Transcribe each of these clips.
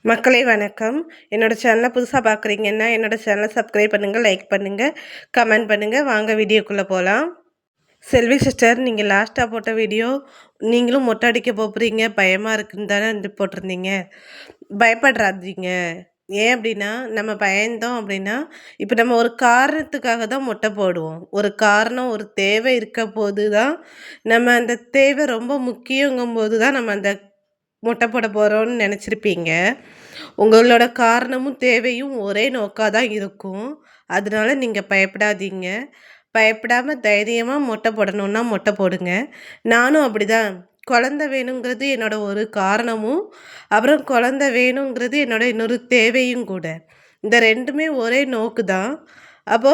மக்களே வணக்கம். என்னோட சேனலை புதுசா பார்க்குறீங்கன்னா, என்னோட சேனலை சப்ஸ்கிரைப் பண்ணுங்க, லைக் பண்ணுங்க, கமெண்ட் பண்ணுங்க. வாங்க வீடியோக்குள்ள போலாம். செல்வி சிஸ்டர், நீங்க லாஸ்ட்டா போட்ட வீடியோ, நீங்களும் மொட்டை அடிக்க போறீங்க, பயமா இருக்குன்னு தானே போட்டிருந்தீங்க. பயப்படாதீங்க. ஏன் அப்படின்னா, நம்ம பயந்தோம் அப்படின்னா, இப்ப நம்ம ஒரு காரணத்துக்காக தான் மொட்டை போடுவோம். ஒரு காரணம், ஒரு தேவை இருக்கப்போது தான், நம்ம அந்த தேவை ரொம்ப முக்கியங்கும்போது தான் நம்ம அந்த மொட்டை போட போறோம்னு நெனச்சிருப்பீங்க. உங்களோட காரணமும், தேவையும் ஒரே நோக்கா தான் இருக்கும். அதனால நீங்க பயப்படாதீங்க. பயப்படாம தைரியமா மொட்டை போடணும்னா மொட்டை போடுங்க. நானும் அப்படிதான். குழந்தை வேணுங்கிறது என்னோட ஒரு காரணமும், அப்புறம் குழந்தை வேணுங்கிறது என்னோட இன்னொரு தேவையும் கூட. இந்த 2மே ஒரே நோக்கு தான். அப்போ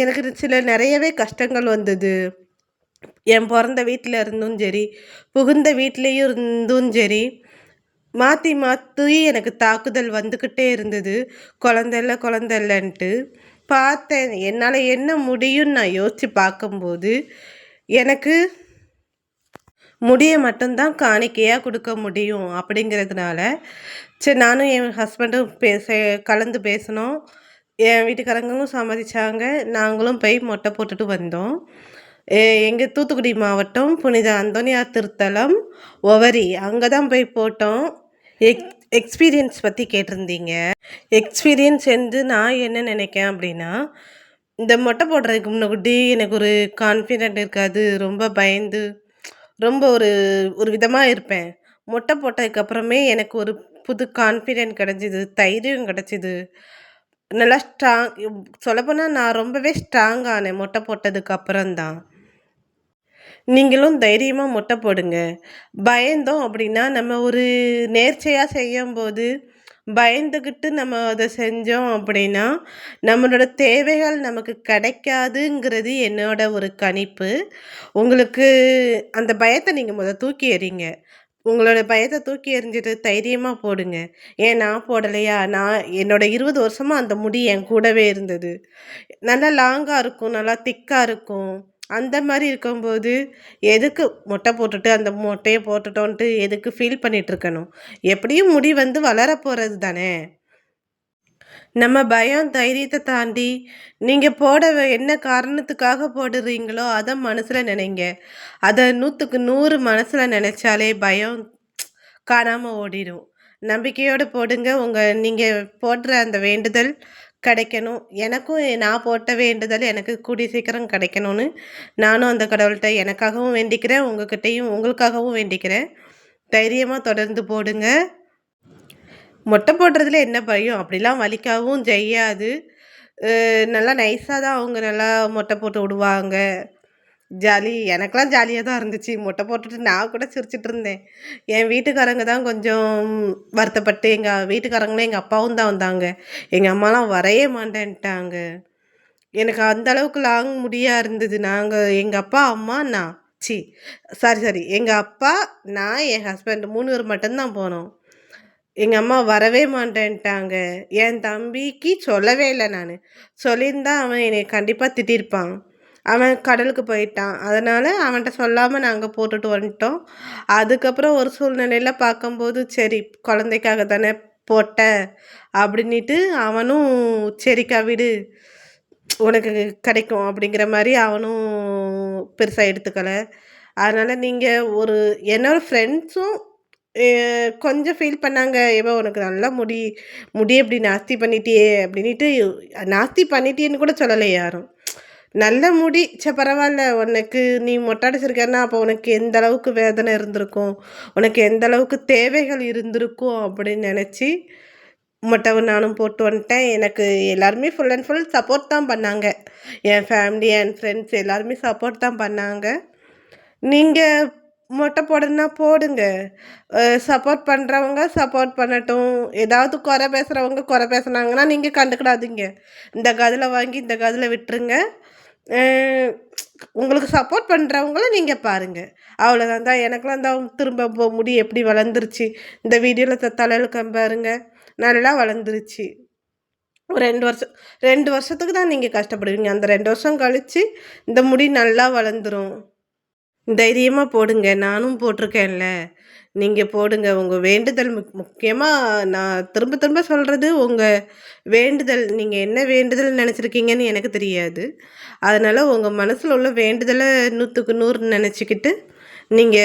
எனக்கு நெறையவே கஷ்டங்கள் வந்தது. என் பொறந்த வீட்ல இருந்தும் சரி, புகுந்த வீட்லயும் இருந்தும் சரி, மாத்தி மாத்தி எனக்கு தாக்குதல் வந்துக்கிட்டே இருந்தது. குழந்தை இல்ல, குழந்தை இல்லன்ட்டு. பார்த்தேன். என்னால என்ன முடியும்னு நான் யோசிச்சு பார்க்கும்போது, எனக்கு முடிய மட்டும் தான் காணிக்கையா குடுக்க முடியும் அப்படிங்கிறதுனால, சரி நானும் என் ஹஸ்பண்டும் கலந்து பேசினோம். என் வீட்டுக்காரங்களும் சம்மதிச்சாங்க. நாங்களும் போய் மொட்டை போட்டுட்டு வந்தோம். எ எங்க தூத்துக்குடி மாவட்டம் புனித அந்தோனியார் திருத்தலம், ஒவரி அங்க தான் போய் போட்டோம். எக் எக்ஸ்பீரியன்ஸ் பத்தி கேட்டிருந்தீங்க. எக்ஸ்பீரியன்ஸ் வந்து நான் என்ன நினைக்கிறேன் அப்படின்னா, இந்த மொட்டை போடுறதுக்கு முன்னாடி எனக்கு ஒரு கான்ஃபிடென்ட் இருக்காது. ரொம்ப பயந்து, ரொம்ப ஒரு ஒரு விதமா இருப்பேன். மொட்டை போட்டதுக்கு அப்புறமே எனக்கு ஒரு புது கான்ஃபிடென்ட் கிடைச்சது. தைரியம் கிடைச்சது. நல்லா சொல்லப்போனா நான் ரொம்பவே ஸ்ட்ராங் ஆனேன் மொட்டை போட்டதுக்கு அப்புறம் தான். நீங்களும் தைரியமா மொட்டை போடுங்க. பயந்தோம் அப்படின்னா, நம்ம ஒரு நேர்ச்சையா செய்யும்போது, பயந்துகிட்டு நம்ம அத செஞ்சோம் அப்படின்னா, நம்மளோட தேவைகள் நமக்கு கிடைக்காதுங்கிறது என்னோட ஒரு கணிப்பு. உங்களுக்கு அந்த பயத்த நீங்க தூக்கி எறிங்க. உங்களோட பயத்த தூக்கி எறிஞ்சிட்டு தைரியமா போடுங்க. ஏன் நான் போடலையா? நான் என்னோட 20 வருஷமா அந்த முடி என் கூடவே இருந்தது. நல்லா லாங்கா இருக்கும், நல்லா திக்கா இருக்கும். அந்த மாரி இருக்கும்போது, எதுக்கு மொட்டை போட்டுட்டு, அந்த மொட்டைய போட்டுட்டோன்ட்டு எதுக்கு ஃபீல் பண்ணிட்டுருக்கணும்? எப்படியும் முடி வந்து வளரப்போறது தானே! நம்ம பயம், தைரியத்த தாண்டி, நீங்க என்ன காரணத்துக்காக போடுறீங்களோ, அத மனசுல நெனைங்க. அத 100க்கு 100 மனசுல நெனைச்சாலே பயம் காணாம ஓடிரும். நம்பிக்கையோட போடுங்க. நீங்க போடுற அந்த வேண்டுதல் கிடைக்கணும். எனக்கும் நான் போட்ட வேண்டுதல் எனக்கு கூடிய சீக்கிரம் கிடைக்கணும்னு, நானும் அந்த கடவுள்ட்ட எனக்காகவும் வேண்டிக்கிறேன். உங்களுக்காகவும் வேண்டிக்கிறேன். தைரியமா தொடர்ந்து போடுங்க. மொட்டை போடுறதுல என்ன பயம்? அப்படிலாம் வலிக்கவும் செய்யாது. நல்லா நைஸா தான் அவங்க நல்லா மொட்டை போட்டு விடுவாங்க. எனக்கெல்லாம் ஜாலியா தான் இருந்துச்சு. மொட்டை போட்டுட்டு நான் கூட சிரிச்சுட்டு இருந்தேன். என் வீட்டுக்காரங்க தான் கொஞ்சம் வருத்தப்பட்டு, எங்க வீட்டுக்காரங்களும் எங்க அப்பாவும் தான் வந்தாங்க. எங்க அம்மாலாம் வரவே மாட்டேன்ட்டாங்க. எனக்கு அந்த அளவுக்கு லாங் முடியா இருந்தது. எங்க அப்பா, அம்மா, நான். C sorry, sorry. எங்க அப்பா, நான், என் ஹஸ்பண்ட் 3 பேர் மட்டும் தான் போனோம். எங்க அம்மா வரவே மாட்டேன்ட்டாங்க. என் தம்பிக்கு சொல்லவே இல்ல நானு. சொல்லியிருந்தா அவன் என்னைய கண்டிப்பா திட்டியிருப்பான். அவன் கடலுக்கு போயிட்டான். அதனால அவன்ட்ட சொல்லாம நாங்க போட்டுட்டு வந்துட்டோம். அதுக்கப்புறம் ஒரு சூழ்நிலையில பார்க்கும்போது, சரி குழந்தைக்காக தானே போட்ட அப்படின்னிட்டு அவனும் சரிக்கா விடு. உனக்கு கிடைக்கும் அப்படிங்கிற மாரி அவனும் பெருசா எடுத்துக்கல. அதனால நீங்க ஒரு என்னோட ஃப்ரெண்ட்ஸும் எ கொஞ்சம் ஃபீல் பண்ணாங்க. "ஏவ உனக்கு நல்லா முடிய இப்படி நாஸ்தி பண்ணிட்டியே" அப்படின்னிட்டு நாஸ்தி பண்ணிட்டியேன்னு கூட சொல்லல யாரும். நல்ல முடி. பரவால்ல. நீ மொட்டை அடிச்சிருக்கன்னா, அப்போ உனக்கு எந்த அளவுக்கு வேதனை இருந்திருக்கும், உனக்கு எந்த அளவுக்கு தேவைகள் இருந்திருக்கும் அப்படின்னு நெனச்சு, மொட்டை நானும் போட்டு வந்துட்டேன். எனக்கு எல்லாருமே ஃபுல் அண்ட் ஃபுல் சப்போர்ட் தான் பண்ணாங்க. என் ஃபேமிலி அண்ட் ஃப்ரெண்ட்ஸ் எல்லாருமே சப்போர்ட் தான் பண்ணாங்க. நீங்க மொட்டை போடுறதுன்னா போடுங்க. சப்போர்ட் பண்றவங்க சப்போர்ட் பண்ணட்டும். ஏதாவது குறை பேசுறவங்க குறை பேசுனாங்கன்னா, நீங்க கண்டுக்கிடாதீங்க. இந்த காதுல வாங்கி இந்த காதுல விட்டுருங்க. அ உங்களுக்கு சப்போர்ட் பண்றவங்கள நீங்க பாருங்க. அவ்வளோதான். எனக்கெல்லாம் திரும்ப முடி எப்படி வளர்ந்துருச்சு. இந்த வீடியோல தலையில பாருங்க. நல்லா வளர்ந்துருச்சு. ஒரு 2 வருஷத்துக்கு தான் நீங்க கஷ்டப்படுவீங்க. அந்த 2 வருஷம் கழிச்சு இந்த முடி நல்லா வளர்ந்துரும். தைரியமா போடுங்க. நானும் போட்டிருக்கேன்ல. நீங்க போடுங்க. உங்க வேண்டுதல் முக்கியமா நான் திரும்ப திரும்ப சொல்றது, உங்க வேண்டுதல். நீங்க என்ன வேண்டுதல் நெனச்சிருக்கீங்கன்னு எனக்கு தெரியாது. அதனால உங்க மனசுல உள்ள வேண்டுதல 100க்கு 100 நெனச்சுக்கிட்டு, நீங்க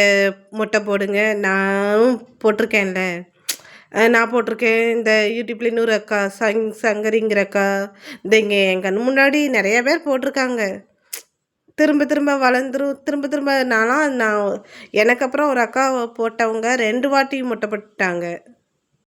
மொட்டை போடுங்க. நானும் போட்டிருக்கேன்ல. நான் போட்டிருக்கேன். இந்த யூடியூப்ல இன்னொரு அக்கா, சங்கரிங்கிற அக்கா, இந்த இங்க என் கண்ணு முன்னாடி நெறைய பேர் போட்டிருக்காங்க. திரும்ப திரும்ப வளர்ந்துரும். திரும்ப திரும்ப நான் எனக்கு அப்புறம் ஒரு அக்கா போட்டவங்க 2 வாட்டி மொட்டை போட்டுட்டாங்க.